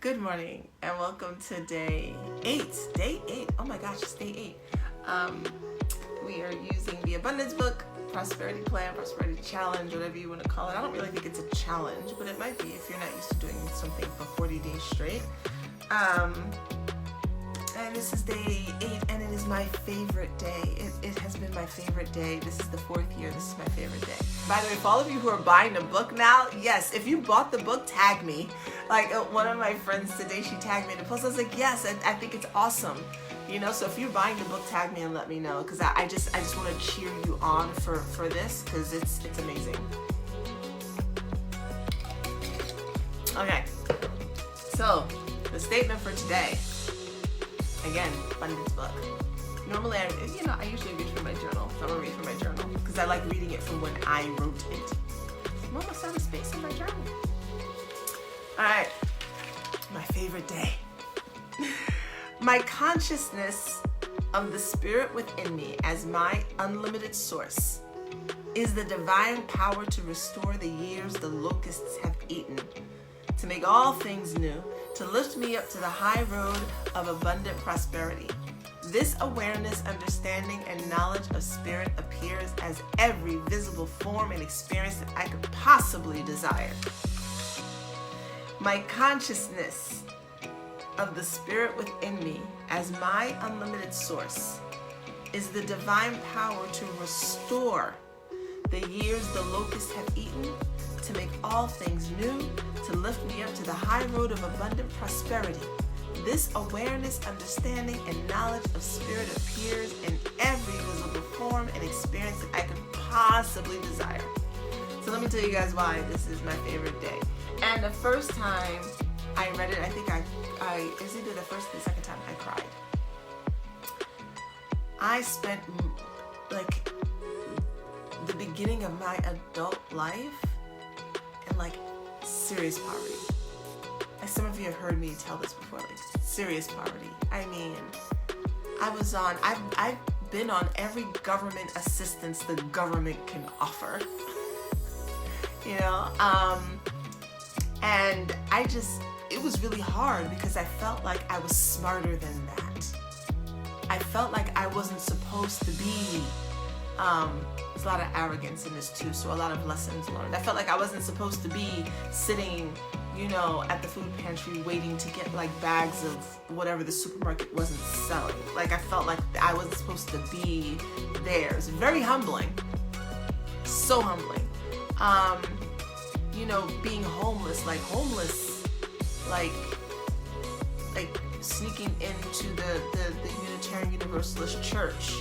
Good morning and welcome to day 8. Day 8. Oh my gosh, it's day 8. We are using the Abundance Book, Prosperity Plan, Prosperity Challenge, whatever you want to call it. I don't really think it's a challenge, but it might be if you're not used to doing something for 40 days straight. And this is day 8 and it is my favorite day. It has been my favorite day. This is the 4th year. This is my favorite day. By the way, for all of you who are buying the book now, yes, if you bought the book, tag me. Like one of my friends today, she tagged me in the post. I was like, yes, I think it's awesome. You know, so if you're buying the book, tag me and let me know, because I just want to cheer you on for this, because it's amazing. Okay, so the statement for today, again, Abundance Book. Normally, I usually read from my journal. So I'm gonna read from my journal because I like reading it from when I wrote it. I'm almost out of space in my journal. All right, my favorite day. My consciousness of the spirit within me as my unlimited source is the divine power to restore the years the locusts have eaten, to make all things new, to lift me up to the high road of abundant prosperity. This awareness, understanding, and knowledge of spirit appears as every visible form and experience that I could possibly desire. My consciousness of the spirit within me as my unlimited source is the divine power to restore the years the locusts have eaten, to make all things new, to lift me up to the high road of abundant prosperity. This awareness, understanding, and knowledge of spirit appears in every visible form and experience that I could possibly desire. So let me tell you guys why this is my favorite day. And the first time I read it, I think it was either the first or the second time I cried. I spent like the beginning of my adult life in like serious poverty. As some of you have heard me tell this before, like serious poverty. I mean, I've been on every government assistance the government can offer. You know, and it was really hard because I felt like I was smarter than that. I felt like I wasn't supposed to be, there's a lot of arrogance in this too, so a lot of lessons learned. I felt like I wasn't supposed to be sitting, you know, at the food pantry waiting to get like bags of whatever the supermarket wasn't selling. Like I felt like I wasn't supposed to be there. It's very humbling. So humbling. You know, being homeless, like sneaking into the Unitarian Universalist church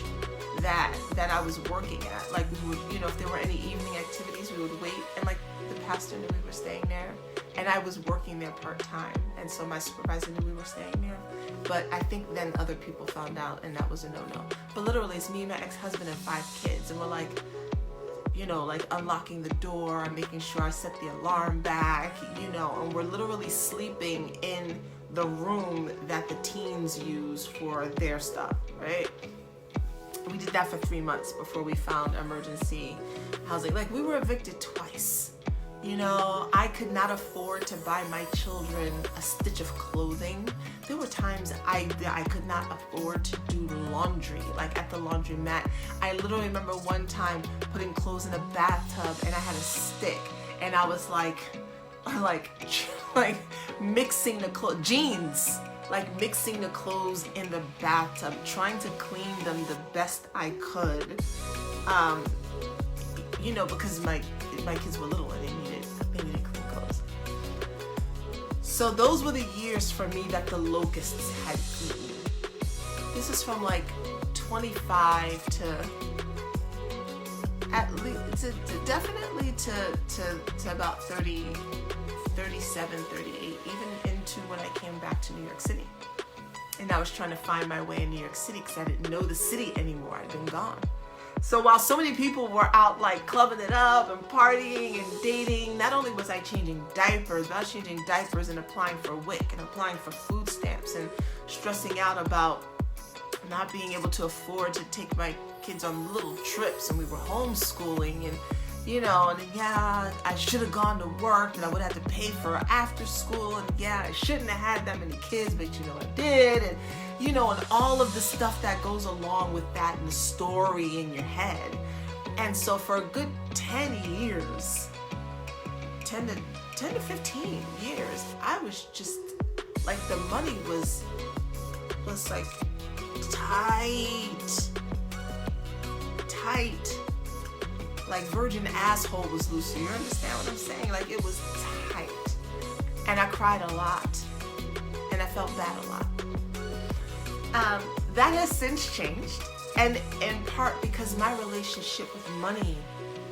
that I was working at. Like we would, you know, if there were any evening activities, we would wait, and like the pastor knew we were staying there, and I was working there part-time, and so my supervisor knew we were staying there. But I think then other people found out, and that was a no-no. But literally, it's me and my ex-husband and 5 kids, and we're like, you know, like unlocking the door, making sure I set the alarm back, you know, and we're literally sleeping in the room that the teens use for their stuff, right? We did that for 3 months before we found emergency housing. Like we were evicted twice. You know, I could not afford to buy my children a stitch of clothing. There were times I could not afford to do laundry, like at the laundromat. I literally remember one time putting clothes in a bathtub and I had a stick and I was like mixing the clothes, jeans, like mixing the clothes in the bathtub, trying to clean them the best I could. You know, because my kids were little and they needed clean clothes. So those were the years for me that the locusts had eaten. This is from like 25 to at least definitely to about 30, 37, 38, even into when I came back to New York City. And I was trying to find my way in New York City because I didn't know the city anymore. I'd been gone. So while so many people were out like clubbing it up and partying and dating, not only was I changing diapers, but I was changing diapers and applying for WIC and applying for food stamps and stressing out about not being able to afford to take my kids on little trips, and we were homeschooling, and you know, and yeah, I should have gone to work and I would have to pay for after school, and yeah, I shouldn't have had that many kids, but you know, I did, and you know, and all of the stuff that goes along with that and the story in your head. And so for a good 10 years, 10 to 15 years, I was just like, the money was like tight. Like virgin asshole was loose. You understand what I'm saying? Like, it was tight. And I cried a lot. And I felt bad a lot. That has since changed. And in part because my relationship with money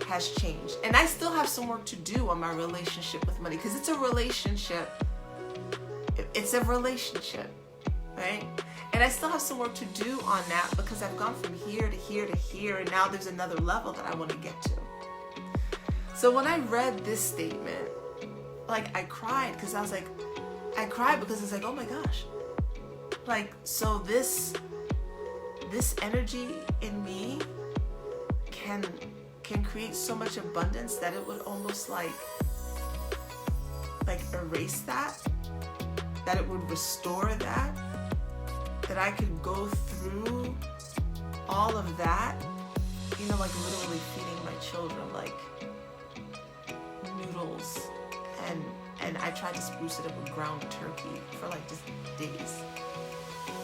has changed. And I still have some work to do on my relationship with money, because it's a relationship. It's a relationship, right? And I still have some work to do on that, because I've gone from here to here to here, and now there's another level that I want to get to. So when I read this statement, like, I cried, because I was like, oh my gosh. Like, so this energy in me can create so much abundance that it would almost like erase that it would restore that I could go through all of that, you know, like literally feeding my children like noodles, and I tried to spruce it up with ground turkey for like just days.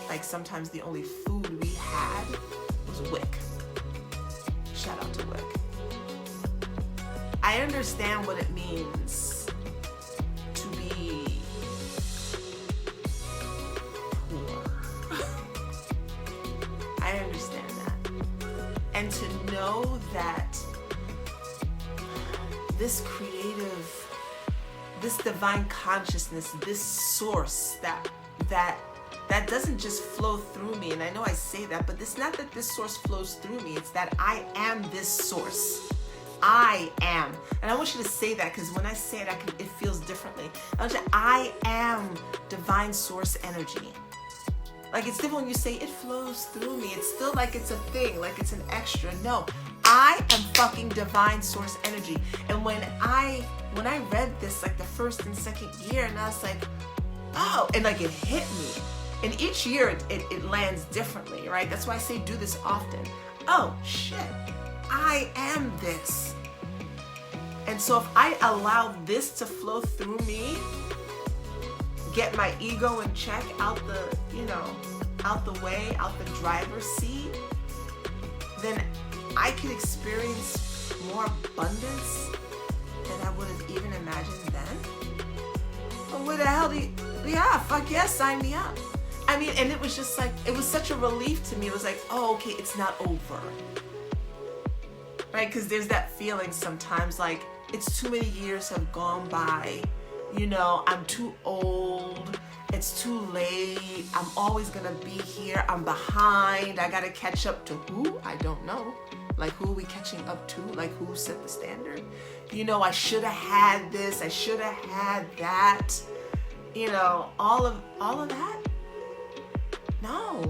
Like, sometimes the only food we had was WIC. Shout out to WIC. I understand what it means to be poor. I understand that. And to know that this creative, this divine consciousness, this source that doesn't just flow through me. And I know I say that, but it's not that this source flows through me. It's that I am this source. I am. And I want you to say that, because when I say it, it feels differently. I am divine source energy. Like, it's different when you say it flows through me. It's still like it's a thing, like it's an extra. No, I am fucking divine source energy. And when I read this, like the first and second year, and I was like, oh, and like it hit me. And each year it lands differently, right? That's why I say do this often. Oh shit, I am this. And so if I allow this to flow through me, get my ego in check, out the way, out the driver's seat, then I can experience more abundance than I would have even imagined then. But what the hell fuck yeah, sign me up. I mean, and it was just like, it was such a relief to me. It was like, oh, okay, it's not over. Right? Because there's that feeling sometimes, like, it's too many years have gone by. You know, I'm too old. It's too late. I'm always going to be here. I'm behind. I got to catch up to who? I don't know. Like, who are we catching up to? Like, who set the standard? You know, I should have had this. I should have had that. You know, all of that. No.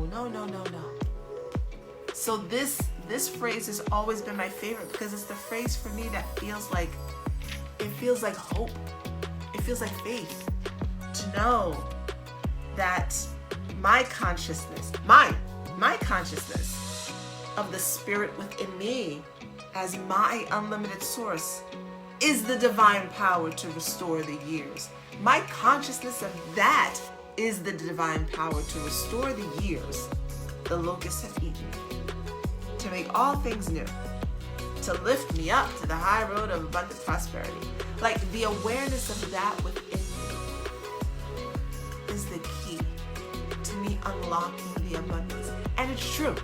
So this phrase has always been my favorite, because it's the phrase for me that feels like hope. It feels like faith to know that my consciousness of the spirit within me as my unlimited source is the divine power to restore the years. My consciousness of that is the divine power to restore the years the locusts have eaten, to make all things new, to lift me up to the high road of abundant prosperity. Like, the awareness of that within me is the key to me unlocking the abundance. And it's true.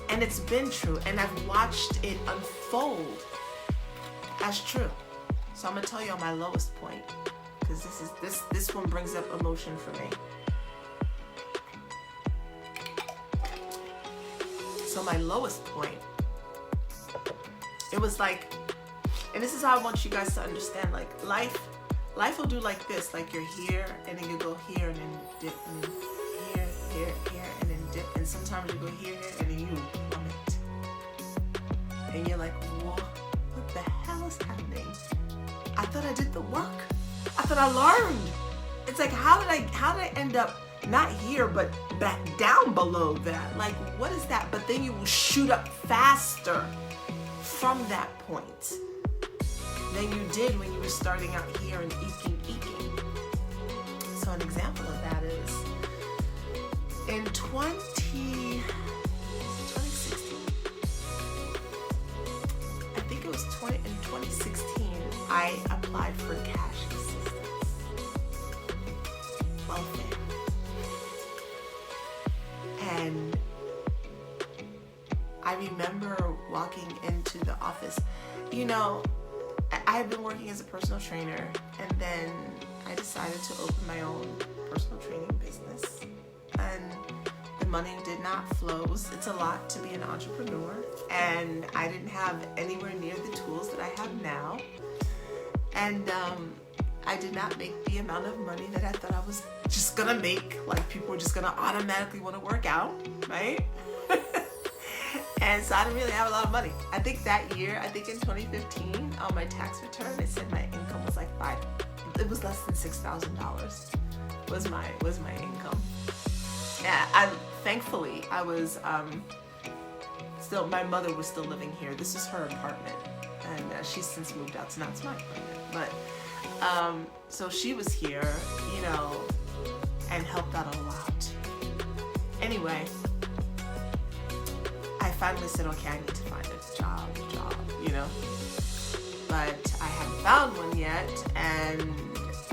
And it's been true. And I've watched it unfold as true. So I'm going to tell you on my lowest point, because this one brings up emotion for me. So my lowest point, it was like, and this is how I want you guys to understand, like, life will do like this, like you're here and then you go here and then dip, and then here and then dip, and sometimes you go here and then you plummet, and you're like, what what the hell is happening? I thought I did the work. I thought I learned. It's like, how did I end up not here, but back down below that? Like, what is that? But then you will shoot up faster from that point than you did when you were starting out here and eking. So an example of that is in 2016, I think it was in 2016, I applied for cash assistance, welfare. And I remember walking into the office. You know, I had been working as a personal trainer, and then I decided to open my own personal training business. And the money did not flow. It's a lot to be an entrepreneur, and I didn't have anywhere near the tools that I have now. And I did not make the amount of money that I thought I was just gonna make. Like, people were just gonna automatically want to work out, right? And so I didn't really have a lot of money. I think that year, in 2015, on my tax return, it said my income was like it was less than $6,000 was my income. Yeah, thanchankfully I was my mother was still living here. This is her apartment, and she's since moved out, so now it's my apartment. But so she was here, you know, and helped out a lot. Anyway, I finally said, okay, I need to find a job, you know. But I hadn't found one yet, and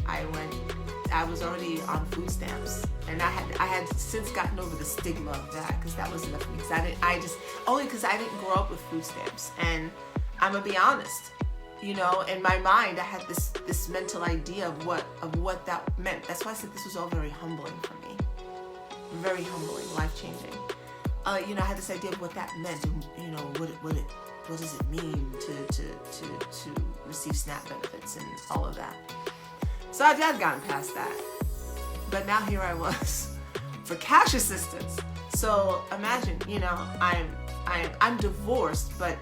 I was already on food stamps, and I had since gotten over the stigma of that, because that was enough for me. Because I didn't grow up with food stamps, and I'm gonna be honest, you know, in my mind I had this mental idea of what that meant. That's why I said this was all very humbling for me, very humbling, life changing. You know, I had this idea of what that meant, and, you know, what does it mean to receive SNAP benefits and all of that. So I had gotten past that, but now here I was for cash assistance. So imagine, you know, I'm divorced, but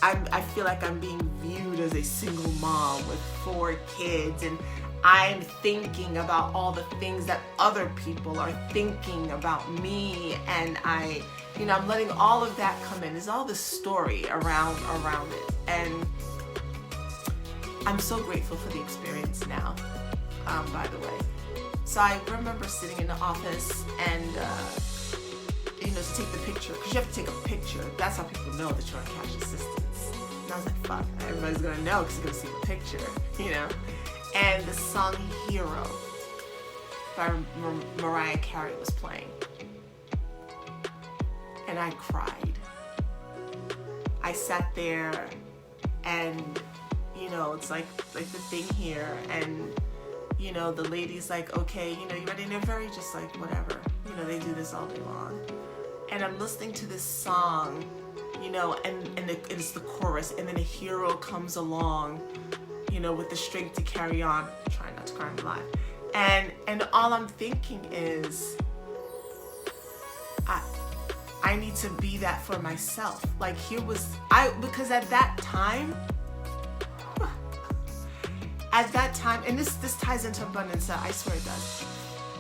I feel like I'm being viewed as a single mom with 4 kids, and I'm thinking about all the things that other people are thinking about me, and I'm letting all of that come in. There's all this story around it, and I'm so grateful for the experience now, by the way. So I remember sitting in the office and, you know, to take the picture, because you have to take a picture. That's how people know that you're on cash assistance. And I was like, fuck, everybody's gonna know because they're gonna see the picture, you know. And the song Hero by Mariah Carey was playing. And I cried. I sat there, and, you know, it's like the thing here, and, you know, the lady's like, okay, you know, you ready? And they're very just like, whatever. You know, they do this all day long. And I'm listening to this song, you know, and it's the chorus, and then a hero comes along, you know, with the strength to carry on. I'm trying not to cry, I'm live. And all I'm thinking is, I need to be that for myself. Like, because at that time, and this ties into abundance, I swear it does.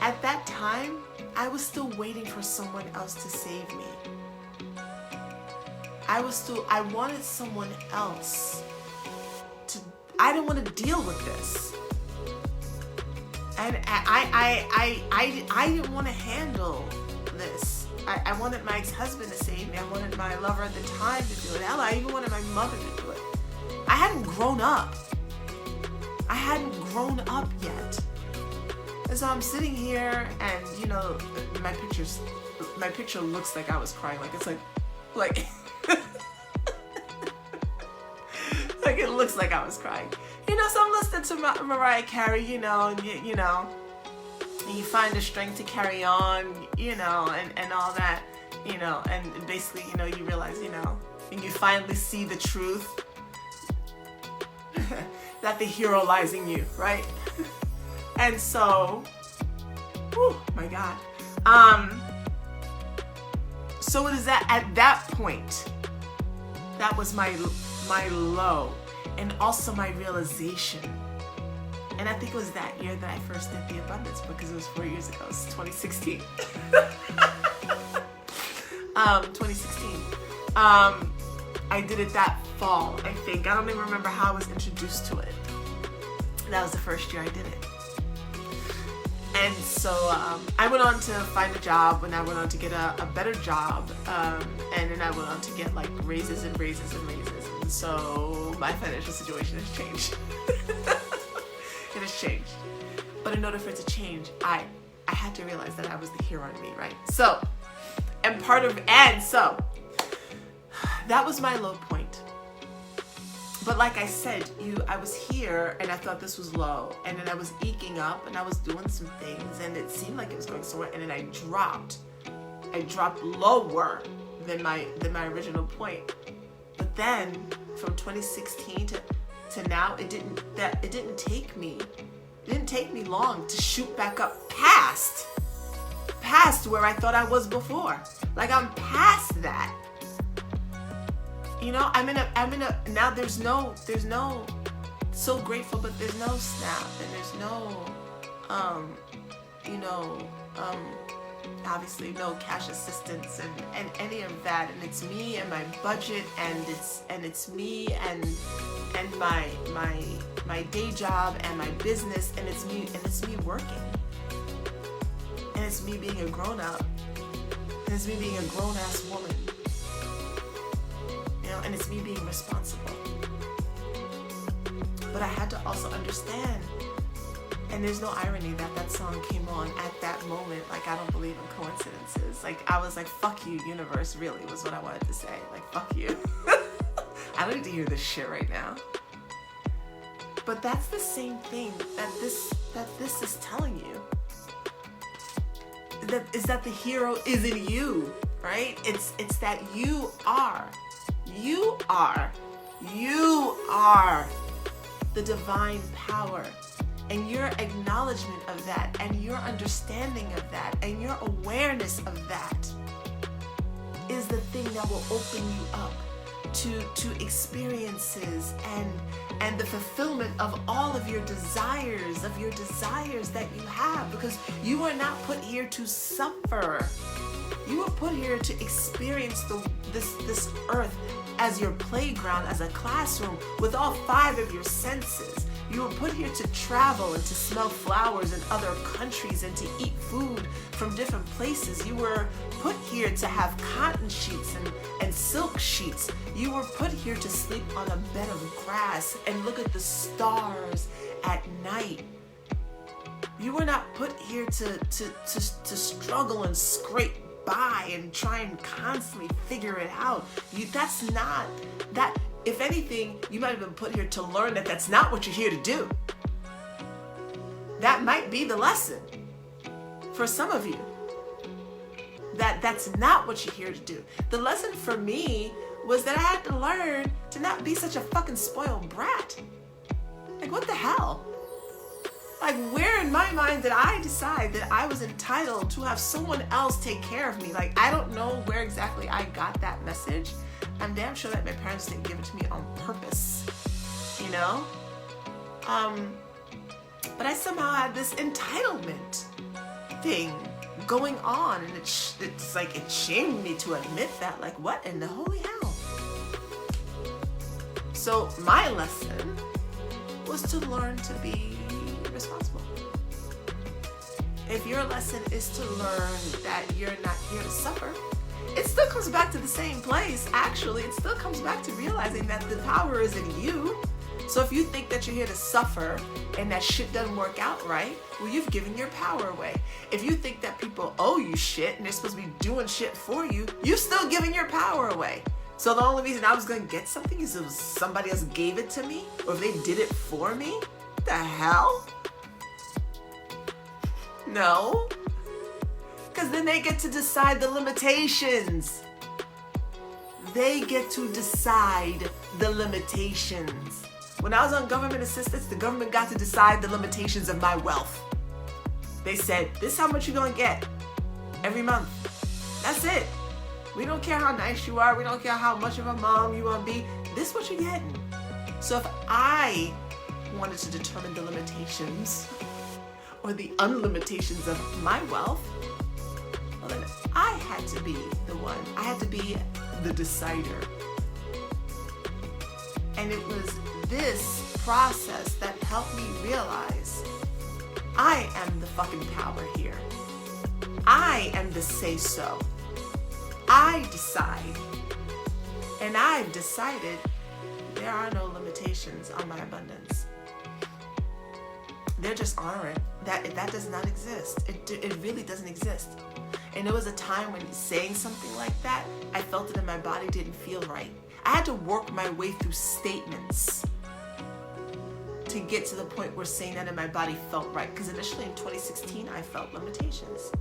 At that time, I was still waiting for someone else to save me. I wanted someone else I didn't want to deal with this. And I didn't want to handle this. I wanted my ex-husband to save me. I wanted my lover at the time to do it. Hell, I even wanted my mother to do it. I hadn't grown up. I hadn't grown up yet. And so I'm sitting here, and, you know, my picture looks like I was crying. Like, it's like like it looks like I was crying. You know, so I'm listening to Mariah Carey, you know, and you know, and you find the strength to carry on, you know, and all that, you know, and basically, you know, you realize, you know, and you finally see the truth that the hero lies in you, right? And so, oh my God. So it is that at that point, that was my my low, and also my realization. And I think it was that year that I first did the abundance, because it was 4 years ago. It's 2016. 2016. I did it that fall, I think. I don't even remember how I was introduced to it. That was the first year I did it. And so I went on to find a job, and I went on to get a better job. And then I went on to get like raises and raises and raises. And so my financial situation has changed. It has changed. But in order for it to change, I had to realize that I was the hero in me, right? So, so that was my low point. But like I said, I was here and I thought this was low, and then I was eking up and I was doing some things and it seemed like it was going somewhere, and then I dropped lower than my original point. But then from 2016 to now, it didn't take me long to shoot back up past where I thought I was before. Like, I'm past that. You know, I'm in a now there's no so grateful, but there's no snap, and there's no obviously no cash assistance and any of that, and it's me and my budget, and it's me and my day job and my business, and it's me working, and it's me being a grown up, and it's me being a grown ass woman, you know, and it's me being responsible. But I had to also understand, and there's no irony that song came on at that moment. Like, I don't believe in coincidences. Like, I was like, fuck you, universe, really, was what I wanted to say. Like, fuck you. I don't need to hear this shit right now. But that's the same thing that this is telling you. That the hero is in you, right? It's that you are the divine power. And your acknowledgement of that, and your understanding of that, and your awareness of that is the thing that will open you up to experiences and the fulfillment of all of your desires that you have, because you are not put here to suffer. You are put here to experience this earth as your playground, as a classroom, with all 5 of your senses. You were put here to travel and to smell flowers in other countries and to eat food from different places. You were put here to have cotton sheets and silk sheets. You were put here to sleep on a bed of grass and look at the stars at night. You were not put here to struggle and scrape by and try and constantly figure it out. That's not that. If anything, you might have been put here to learn that that's not what you're here to do. That might be the lesson for some of you. That's not what you're here to do. The lesson for me was that I had to learn to not be such a fucking spoiled brat. Like, what the hell? Like, where in my mind did I decide that I was entitled to have someone else take care of me? Like, I don't know where exactly I got that message. I'm damn sure that my parents didn't give it to me on purpose, you know? But I somehow had this entitlement thing going on, and it's like, it shamed me to admit that. Like, what in the holy hell? So my lesson was to learn to be responsible. If your lesson is to learn that you're not here to suffer, it still comes back to the same place. Actually, it still comes back to realizing that the power is in you. So if you think that you're here to suffer and that shit doesn't work out right, well, you've given your power away. If you think that people owe you shit and they're supposed to be doing shit for you, you're still giving your power away. So the only reason I was going to get something is if somebody else gave it to me, or if they did it for me. What the hell? No. Because then they get to decide the limitations. They get to decide the limitations. When I was on government assistance, the government got to decide the limitations of my wealth. They said, this is how much you're going to get every month. That's it. We don't care how nice you are. We don't care how much of a mom you want to be. this is what you're getting. So if I wanted to determine the limitations or the unlimitations of my wealth, well then I had to be the one. I had to be the decider. And it was this process that helped me realize I am the fucking power here. I am the say-so. I decide. And I've decided there are no limitations on my abundance. There just aren't. That does not exist. It really doesn't exist. And there was a time when saying something like that, I felt it in my body didn't feel right. I had to work my way through statements to get to the point where saying that in my body felt right. Because initially in 2016, I felt limitations.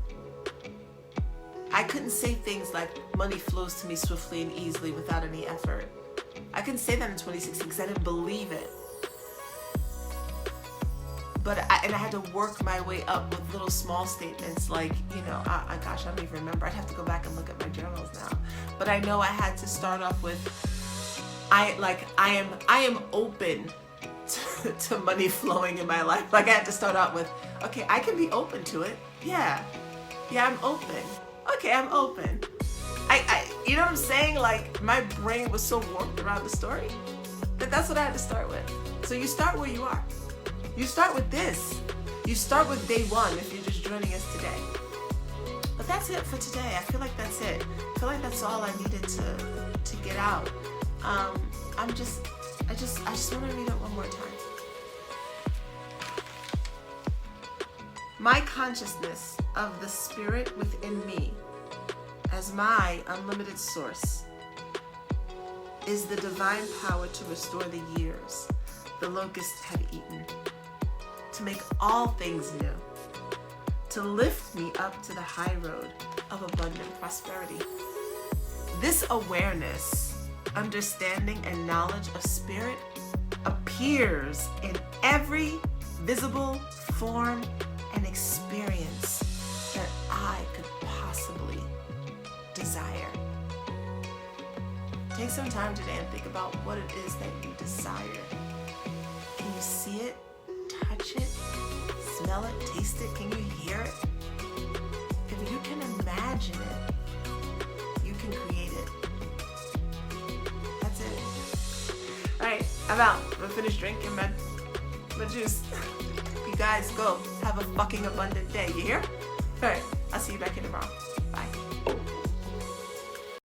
I couldn't say things like money flows to me swiftly and easily without any effort. I couldn't say that in 2016 because I didn't believe it. But I had to work my way up with little small statements like, gosh, I don't even remember. I'd have to go back and look at my journals now. But I know I had to start off with, I am open to money flowing in my life. Like I had to start out with, okay, I can be open to it. Yeah, I'm open. Okay, I'm open. You know what I'm saying? Like my brain was so warped around the story that's what I had to start with. So you start where you are. You start with this. You start with day one if you're just joining us today. But that's it for today. I feel like that's it. I feel like that's all I needed to get out. I just want to read it one more time. My consciousness of the spirit within me as my unlimited source is the divine power to restore the years the locusts have eaten, to make all things new, to lift me up to the high road of abundant prosperity. This awareness, understanding, and knowledge of spirit appears in every visible form and experience that I could possibly desire. Take some time today and think about what it is that you desire. Can you see it, touch it, smell it, taste it? Can you hear it? If you can imagine it, you can create it. That's it. All right, I'm out. I'm gonna finish drinking my juice. You guys go have a fucking abundant day. You hear? All right, I'll see you back here tomorrow. Bye.